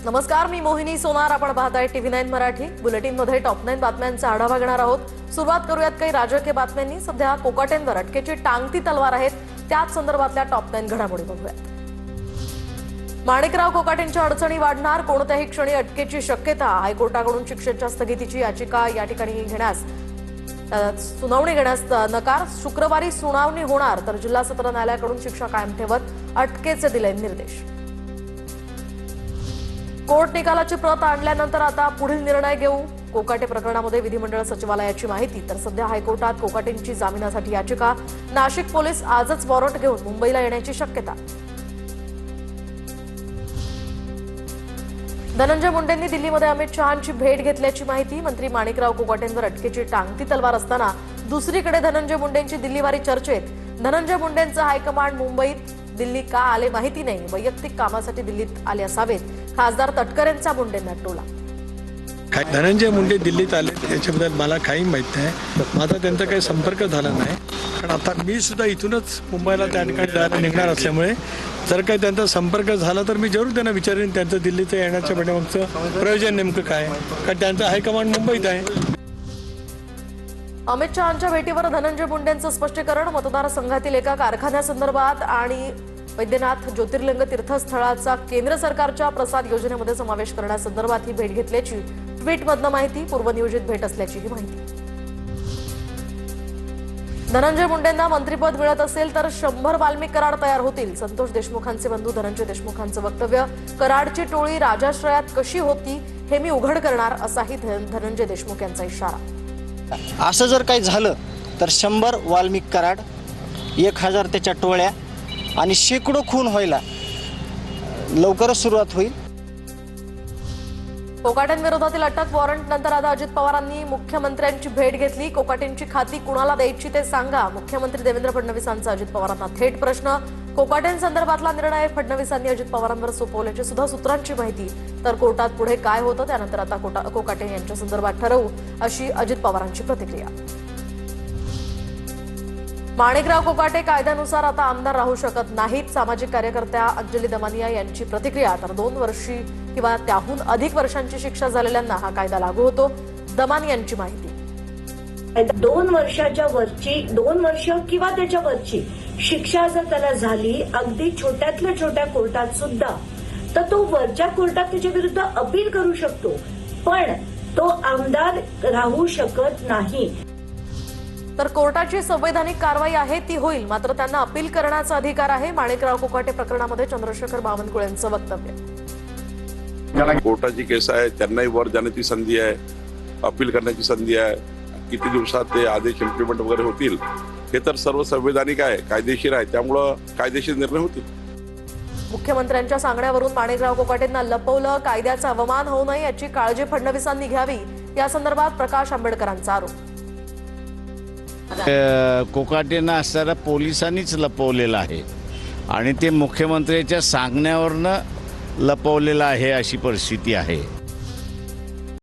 नमस्कार, मी मोहिनी सोनार. आपण पाहताय TV9 मराठी. बुलेटिनमध्ये टॉप 9 बातम्यांचा आढावा घेणार आहोत. सुरुवात करूयात काही राजकीय बातम्यांनी. सध्या कोकाटेंवर अटकेची टांगती तलवार आहेत, त्याच संदर्भातल्या टॉप 9 घडामोडी बघूयात. माणिकराव कोकाटेंच्या अडचणी वाढणार, कोणत्याही क्षणी अटकेची शक्यता. हायकोर्टाकडून शिक्षेच्या स्थगितीची याचिका या ठिकाणी सुनावणी घेण्यास नकार. शुक्रवारी सुनावणी होणार, तर जिल्हा सत्र न्यायालयाकडून शिक्षा कायम ठेवत अटकेचे दिले निर्देश. कोर्ट निकालाची प्रत आणल्यानंतर आता पुढील निर्णय घेऊ. कोकाटे प्रकरणामध्ये विधिमंडळ सचिवालयाची माहिती. तर सध्या हायकोर्टात कोकाटेंची जामिनासाठी याचिका. नाशिक पोलीस आजच वॉरंट घेऊन मुंबईला येण्याची शक्यता. धनंजय मुंडेंनी दिल्लीमध्ये अमित शहांची भेट घेतल्याची माहिती. मंत्री माणिकराव कोकाटेंवर अटकेची टांगती तलवार असताना दुसरीकडे धनंजय मुंडेंची दिल्लीवारी चर्चेत. धनंजय मुंडेंचं हायकमांड मुंबईत दिल्ली का आले माहिती नाही. वैयक्तिक कामासाठी दिल्लीत आले असावेत. खासदार तटकरेंचा मुंडेंना टोला. धनंजय मुंडे दिल्लीत आले याच्याबद्दल मला काही माहित नाही. माझा त्यांचा काही संपर्क झाला नाही. कारण आता मी सुद्धा इथूनच मुंबईला त्या ठिकाणी जायला निघणार असल्यामुळे जर काही त्यांचा संपर्क झाला तर मी जरूर त्यांना विचारेन त्यांचं दिल्लीचं येण्याच्या पाठीमागचं प्रयोजन नेमकं काय. कारण त्यांचं हायकमांड मुंबईत आहे. अमित शहांच्या भेटीवर धनंजय मुंडेंचं स्पष्टीकरण. मतदारसंघातील एका कारखान्यासंदर्भात आणि वैद्यनाथ ज्योतिर्लिंग तीर्थस्थळाचा केंद्र सरकारच्या प्रसाद योजनेमध्ये समावेश करण्यासंदर्भात ही भेट घेतल्याची ट्विटमधनं माहिती. पूर्वनियोजित भेट असल्याची ही माहिती. धनंजय मुंडेंना मंत्रिपद मिळत असेल तर 100 वाल्मिक कराड तयार होतील. संतोष देशमुखांचे बंधू धनंजय देशमुखांचं वक्तव्य. कराडची टोळी राजाश्रयात कशी होती हे मी उघड करणार, असाही धनंजय देशमुख यांचा इशारा. असं जर काही झालं तर 100 वाल्मिक कराड, 1000 त्याच्या टोळ्या आणि शेकडो खून व्हायला लवकरच सुरुवात होईल. कोकाटेंविरोधातील अटक वॉरंट नंतर आता अजित पवारांनी मुख्यमंत्र्यांची भेट घेतली. कोकाटेंची खाती कुणाला द्यायची ते सांगा. मुख्यमंत्री देवेंद्र फडणवीसांचा अजित पवारांना थेट प्रश्न. कोकाटेंसंदर्भातला निर्णय फडणवीसांनी अजित पवारांवर सोपवल्याची सुद्धा सूत्रांची माहिती. तर कोर्टात पुढे काय होतं त्यानंतर आता कोकाटे यांच्या संदर्भात ठरवू, अशी अजित पवारांची प्रतिक्रिया. माणिकराव कोकाटे कायद्यानुसार आता आमदार राहू शकत नाहीत. सामाजिक कार्यकर्त्या अंजली दमानिया यांची प्रतिक्रिया. तर 2 वर्षी किंवा त्याहून अधिक वर्षांची शिक्षा झालेल्यांना हा कायदा लागू होतो. दमानियांची माहिती. 2 वर्षाच्या वरची, 2 वर्ष किंवा त्याच्या वरची शिक्षा जर त्याला झाली अगदी छोट्यातल्या छोट्या कोर्टात सुद्धा, तर तो वरच्या कोर्टात त्याच्या विरुद्ध अपील करू शकतो, पण तो आमदार राहू शकत नाही. तर कोर्टाची संवैधानिक कारवाई आहे ती होईल, मात्र त्यांना अपील करण्याचा अधिकार आहे. माणिकराव कोकाटे प्रकरणामध्ये चंद्रशेखर बावनकुळे यांचं वक्तव्य. कोर्टाची केस आहे, त्यांनाही वर जाण्याची संधी आहे, अपील करण्याची संधी आहे. किती दिवसात ते आदेश इम्प्लिमेंट वगैरे होतील हे तर सर्व संवैधानिक आहे, कायदेशीर आहे. त्यामुळं कायदेशीर निर्णय होतील. मुख्यमंत्र्यांच्या सांगण्यावरून माणिकराव कोकाटेंना लपवलं. कायद्याचा अवमान होऊ नये याची काळजी फडणवीसांनी घ्यावी, या संदर्भात प्रकाश आंबेडकरांचा आरोप. कोकाटेंना असणाऱ्या पोलिसांनीच लपवलेलं आहे आणि ते मुख्यमंत्र्यांच्या सांगण्यावरनं लपवलेलं आहे, अशी परिस्थिती आहे.